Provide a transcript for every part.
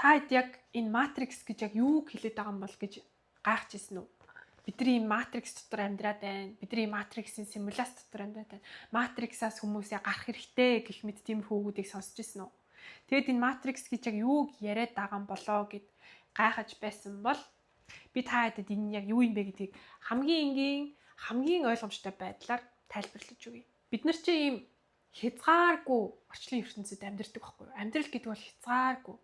Та хэд яг энэ матрикс гэж яг юу хэлээд байгаа юм бол гэж гайхаж ирсэн үү? Бидний матрикс дотор амьдраад байна. Бидний матриксын симуляц дотор амьдраад байна. Матриксаас хүмүүсээ гарах хэрэгтэй гэх мэт тиймэрхүү үгүүдийг сонсч ирсэн үү? Тэгэд энэ матрикс гэж яг юуг яриад байгаа юм болоо гэд гайхаж байсан бол би та хэдэд энэ яг юу юм бэ гэдгийг хамгийн энгийн, хамгийн ойлгомжтой байдлаар тайлбарлаж өгье. Бид нар чи ийм хязгааргүй орчлон ертөнцид амьдардаг байхгүй юу? Амьдрал гэдэг бол хязгааргүй.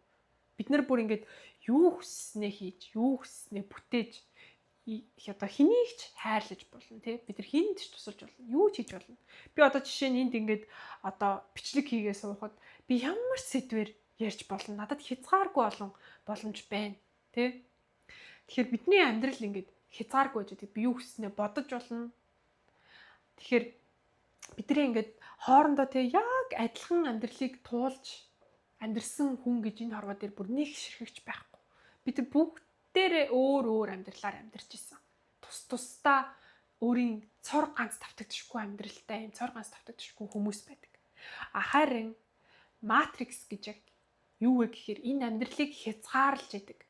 Бид нар бүр ингэж юу хүсснээ хийж, юу хүсснээ бүтээж одоо хэнийг ч хайрлаж болно тий. Бид нар хүнд ч тусалж болно. Юу ч хийж болно. Би одоо жишээ нь энд ингэж одоо бичлэг хийгээ суухад би ямар сэдвэр ярьж болно. Надад хязгааргүй олон боломж байна тий. Тэгэхээр бидний амьдрал ингэж хязгааргүй гэж би юу хүснээ бодож болно. Тэгэхээр бидний ингэж хоорондоо тий яг адилхан амьдралыг туулж амьдрсан хүн гэж энэ хорвоо дээр бүр нэг ширхэгч байхгүй. Бид бүгдээрээ өөр амьдралаар амьдарч исэн. Тусдаа өөрийн цор ганц давтагдчихгүй амьдралтай юм цор ганц давтагдчихгүй хүмүүс байдаг. Харин матрикс гэж яг юу вэ гэхээр энэ амьдралыг хязгаарлаж идэг.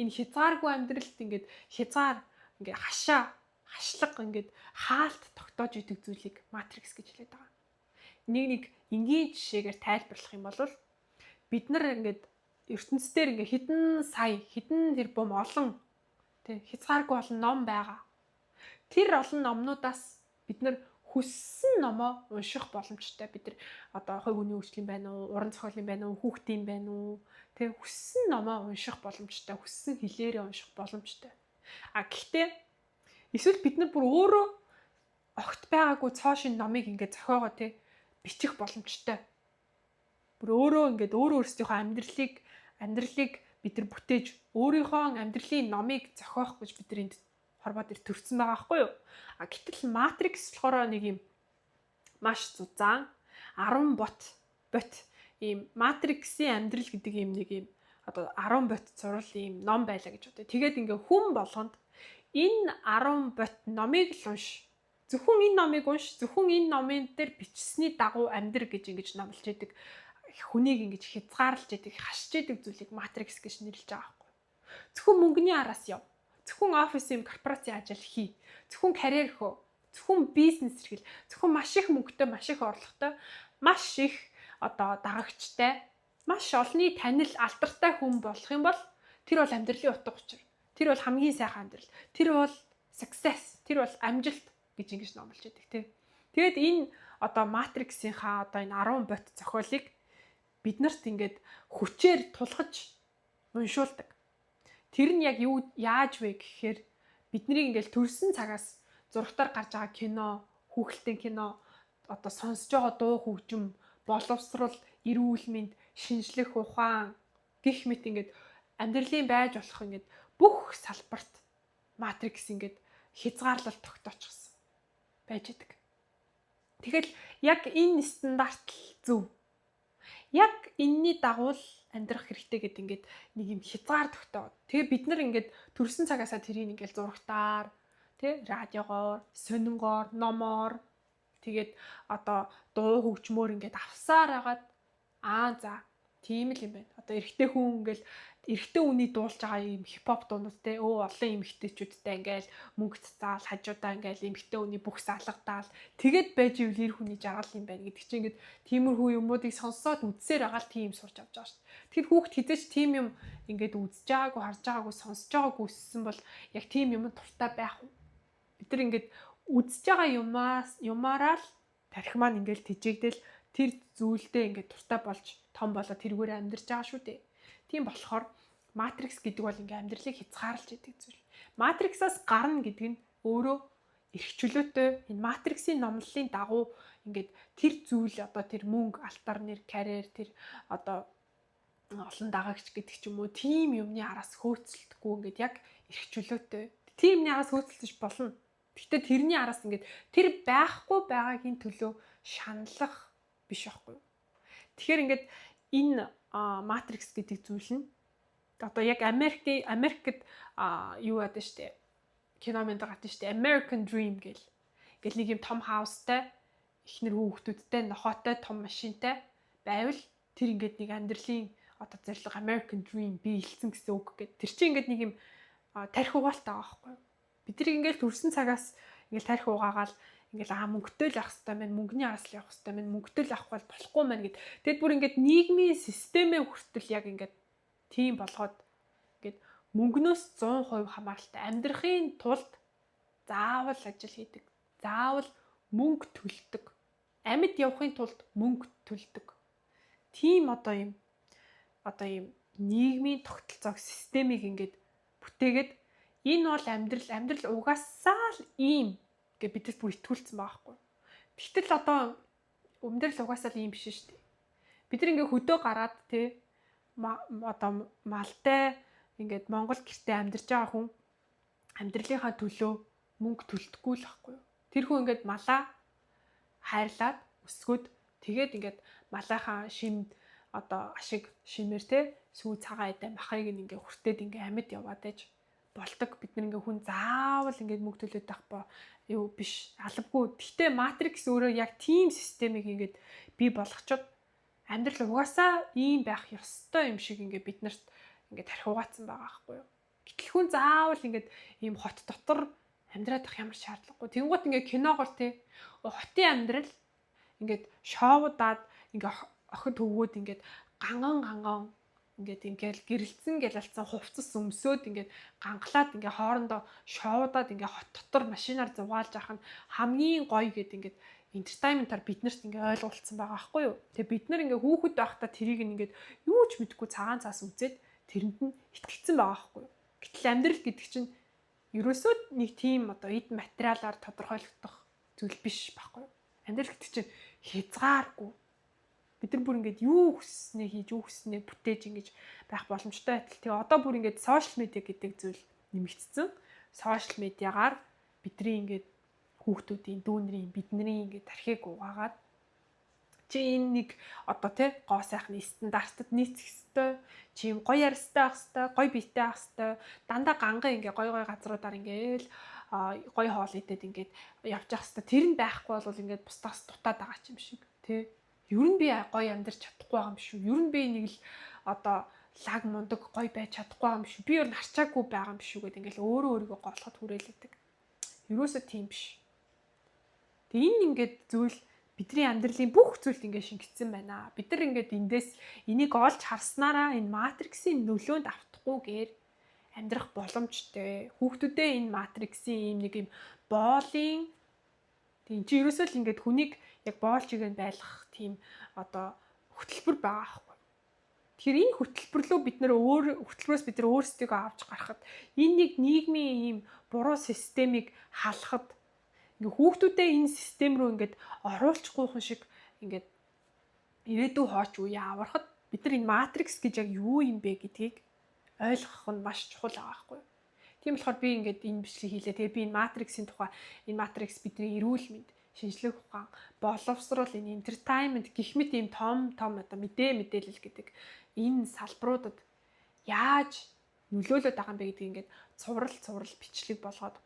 Энэ хязгааргүй амьдралд ингээд хязгаар ингээд хашлаг ингээд хаалт тогтоож идэг зүйлийг матрикс гэж хэлээд байгаа. Нэг энгийн жишээгээр тайлбарлах юм бол бид нар ингээд ертөнцийн ингээ хэдэн сая хэдэн тэрбум олон тий хязгааргүй олон ном байгаа. Тэр олон номнуудаас бид нар хүссэн номоо унших боломжтой. Бид нар одоо хувь хүний үйлчлэл байна уу, уран зохиолын байна уу, хүүхдийн байна уу, тий хүссэн номоо унших боломжтой, хүссэн хэлээрээ унших боломжтой. Гэхдээ эсвэл бид нар бүр өөрөө огт байгаагүй цоо шин номыг ингээ зохиогоо тий бичих боломжтой. Бүр өөрөө өөрсдийнхөө амьдралыг бид нар бүтээж өөрийнхөө амьдралын номыг зохиох гэж бид нар энд хорвоо дээр төрсөн байгаа байхгүй юу? Гэтэл матрикс болохоор нэг юм маш зузаан 10 бот ийм матриксийн амьдрал гэдэг ийм нэг ийм одоо 10 бот зурвал ийм ном байлаа гэж бодъё. Тэгээд ингээ хүн болгонд энэ 10 бот номыг л унш. Зөвхөн энэ номыг унш, зөвхөн энэ номын дээр бичсэний дагуу амьдр гэж ингэж номлож идэг. Хүнийг ингэж хязгаарлаж идэг, хашиж идэг зүйлийг матрикс гэж нэрлэж байгаа байхгүй. Зөвхөн мөнгөний араас яв. Зөвхөн офисын корпорацийн ажил хий. Зөвхөн карьер хөө. Зөвхөн бизнес эрхэл. Зөвхөн маш их мөнгөтэй, маш их орлоготой, маш их одоо дагагчтай, маш олонний танил алдартай хүн болох юм бол тэр бол амьдралын утга учир. Тэр бол хамгийн сайхан амьдрал. Тэр бол success. Тэр бол амжилт гэж ингэж номлож идэг тийм. Тэгэд энэ одоо матриксийнхаа одоо энэ 10 бот зохиолыг бид нарт ингээд хүчээр тулгаж уншуулдаг. Тэр нь яг юу яаж вэ гэхээр бидний ингээд төрсэн цагаас зурагтаар гарч байгаа кино, хүүхэлдэйн кино, одоо сонсож байгаа дуу хөгжим, боловсрол, эрүүл мэнд, шинжлэх ухаан гэх мэт ингээд амьдралын байж болох ингээд бүх салбарт матрикс ингээд хязгаарлалт тогтоочихсон байж идэг. Тэгэл яг энэ стандарт зөв. Яг энэний дагуу л амьдрах хэрэгтэй гэдэг ингээд нэг юм хязгаар тогтоод. Тэгээ бид нар ингээд төрсэн цагаасаа тэрийг ингээд зурагтаар, тий, радиогоор, сонингоор, номоор тэгээд одоо дуу хөгжмөөр ингээд авсаар хагаад за тийм л юм байна. Одоо эрэгтэй хүн ингээд эрэгтэй үний дуулж байгаа юм хипхоп дуунууд те олон эмэгтэйчүүдтэй ингээл мөнгө цацаал хажуудаа ингээл эмэгтэй үний бүх салгадаал тэгэд байж ивэл эр хүний жаргал юм байна гэдэг чинь ингээд тиймэрхүү юмнуудыг сонссоод үзсээр байгаа л тийм сурч авч байгаа шүү дээ. Тэгэхээр хүүхд хизээч тийм юм ингээд үзэж байгаагүй харж байгаагүй сонсож байгаагүй өссөн бол яг тийм юм дуртай байх уу? Бид нар ингээд үзэж байгаа юмараа л тарих маань ингээл тэжээгдэл тэр зүйлдээ ингээд дуртай болж том болоод тэргээр амьдарч байгаа шүү дээ. Тийм болохоор матрикс гэдэг бол ингээм амьдралыг хязгаарлаж идэг зүйл. Матриксаас гарна гэдэг нь өөрөө эрх чөлөөтэй энэ матриксийн номлолын дагуу ингээд тэр зүйл одоо тэр мөнгө, алтар нэр, карьер, тэр одоо олон дагагч гэдэг ч юм уу тийм юмны араас хөөцөлдөхгүй ингээд яг эрх чөлөөтэй. Тийм юмны араас хөөцөлдөж болно. Гэхдээ тэрний араас ингээд тэр байхгүй байгаагийн төлөө шаналлах биш байхгүй юу? Тэгэхээр ингээд энэ матрикс гэдэг зүйл нь одоо яг Америкт юу яадаг штэ кино мэнд гардаг штэ American Dream гэл. Ингээл нэг юм том хаустай эхнэр хүүхдүүдтэй нохоотой том машинтай байвал тэр ингээд нэг амьдралын одоо зорилго American Dream биелсэн гэсэн үг гэдэг. Тэр чинь ингээд нэг юм тарих угаалтай байгаа байхгүй юу? Бидний ингээд төрсэн цагаас ингээд тарих угаагаал ингээд мөнгөтэй л явах хэрэгтэй байна, мөнгөний араас л явах хэрэгтэй байна, мөнгөтэй л явахгүй бол болохгүй маань гэд. Тэгэд бүр ингээд нийгмийн системээ хүртэл яг ингээд тийм болгоод ингээд мөнгнөөс 100% хамааралтай амьдрахын тулд заавал ажил хийдэг. Заавал мөнгө төлдөг. Амьд явахын тулд мөнгө төлдөг. Тийм одоо юм нийгмийн тогтолцоог системийг ингээд бүтээгээд энэ бол амьдрал угаасаа л ийм гэж бидэд бүр итгүүлсэн байгаа байхгүй. Тэгтэл одоо амьдрал угаасаа л ийм биш шүү дээ. Бид нар ингээд хөдөө гараад одоо малтай ингээд Монгол гэртээ амьдарч байгаа хүн амьдралынхаа төлөө мөнгө төлдөггүй л байхгүй юу. Тэр хүн ингээд малаа хайрлаад өсгөөд тэгээд ингээд малынхаа шимд одоо ашиг шимээр сүү цагаан эдэ махыг ингээ хүртээд ингээ амьд яваад ээж болдог. Бид нар ингээ хүн заавал ингээ мөнгө төлөөд байх юу биш албагүй. Гэхдээ матрикс өөрөө яг тийм системийг ингээ бий болгочод амьдрал угаасаа ийм байх ёстой юм шиг ингээ биднэрт ингээ тарих угаацсан байгаа байхгүй юу. Гэтэл хүн заавал ингээ ийм хот дотор амьдраад байх ямар шаардлагагүй. Тэнгуут ингээ киногоор хотын амьдрал ингээд шоудаад ингээ охид төвгүүд ингээд ганган ингээд ингээл гэрэлцэн гэлэлцэн хувцас өмсөөд ингээд гангалаад ингээ хоорондоо шоудаад ингээ хот дотор машинаар зугаалж авах нь хамгийн гоё гэд ингээд entertainment-аар биднэрт ингээ ойлгуулсан байгаа байхгүй юу. Тэгээ бид нар ингээ хүүхэд байхдаа тэрийг ингээд юу ч мэдэхгүй цагаан цаас үзээд тэрэнд нь итгэцэн байгаа байхгүй юу. Гэтэл амьдрал гэдэг чинь ерөөсөө нэг тийм одоо эд материалаар тодорхойлогдох зүйл биш байхгүй юу. Амьдрал гэдэг чинь хязгааргүй. Бид нар бүр ингээд юу хүснээ хийж, юу хүснээ бүтээж ингэж байх боломжтой байтал. Тэгээ одоо бүр ингээд сошиал медиа гэдэг зүйл нэмэгдсэн. Сошиал медиагаар бидний ингээд хүүхдүүдийн, дүүнэрийн, бидний ингээд тархийг угаагаад чи энэ нэг одоо гоо сайхны стандартад нийцэх ёстой. Чи юм гоё ярстай байх ёстой, гоё биетэй байх ёстой. Дандаа ганган ингээ гоё газруудаар ингээл гоё хоол идээд ингээд явж явах хэвээр тэр нь байхгүй бол ингээд бусдаас дутаад байгаа юм шиг тий. Ер нь би гоё амьдарч чадахгүй байгаа юм шүү. Ер нь би нэг л одоо лаг мундаг гоё байж чадахгүй байгаа юм шүү. Би ер нь харчаагүй байгаа юм шүү гэдэг ингээд өөрийгөө голоход хүрээлээдэг. Ерөөсөө тийм биш. Тэгээ энэ ингээд зүйл бидний амьдралын бүх зүйлд ингээд шингэцсэн байна. Бид нар ингээд эндээс энийг олж харснараа энэ матриксийн нөлөөнд автахгүйгээр амьдрах боломжтой. Хүүхдүүдээ энэ матриксийн ийм нэг юм боолын тийм чи ерөөсөө л ингээд хүнийг яг боол чигээр байлгах тийм одоо хөтөлбөр байгаа аахгүй. Тэгэхээр энэ хөтөлбөрлөө бид нар хөтөлбөрөөс бид нар өөрсдийгөө авч гарахад энэ нэг нийгмийн ийм буруу системийг халахад ингээ хүүхдүүдээ энэ систем рүү ингээд оруулчихгүйхэн шиг ингээд ирээдүй хооч үе аврахад бид нар энэ матрикс гэж яг юу юм бэ гэдгийг ойлгох нь маш чухал байгаа байхгүй. Тийм болохоор би ингээд энэ бичлэг хийлээ. Тэгээ би энэ матриксийн тухай энэ матрикс бидний эрүүл мэнд, шинжлэх ухаан, боловсрол, энэ entertainment гэх мэт ийм том одоо мэдээлэл гэдэг энэ салбаруудад яаж нөлөөлөд байгаа юм бэ гэдгийг ингээд цуврал бичлэг болгоод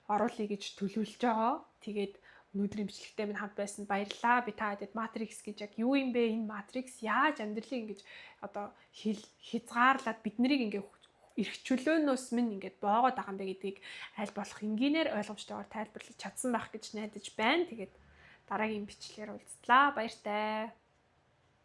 оруулъя гэж төлөвлөж байгаа. Тэгээд өнөөдрийн бичлэгтээ минь хамт байсан баярлалаа. Би та хэдэд матрикс гэж яг юу юм бэ? Энэ матрикс яаж амьдралыг ингэж одоо хязгаарлаад бид нарыг ингээ эрх чөлөөнөөс минь ингээд боогоод байгаа юм бэ гэдгийг аль болох энгийнээр ойлгомжтойгоор тайлбарлаж чадсан байх гэж найдаж байна. Тэгээд дараагийн бичлэгээр уулзлаа. Баяртай.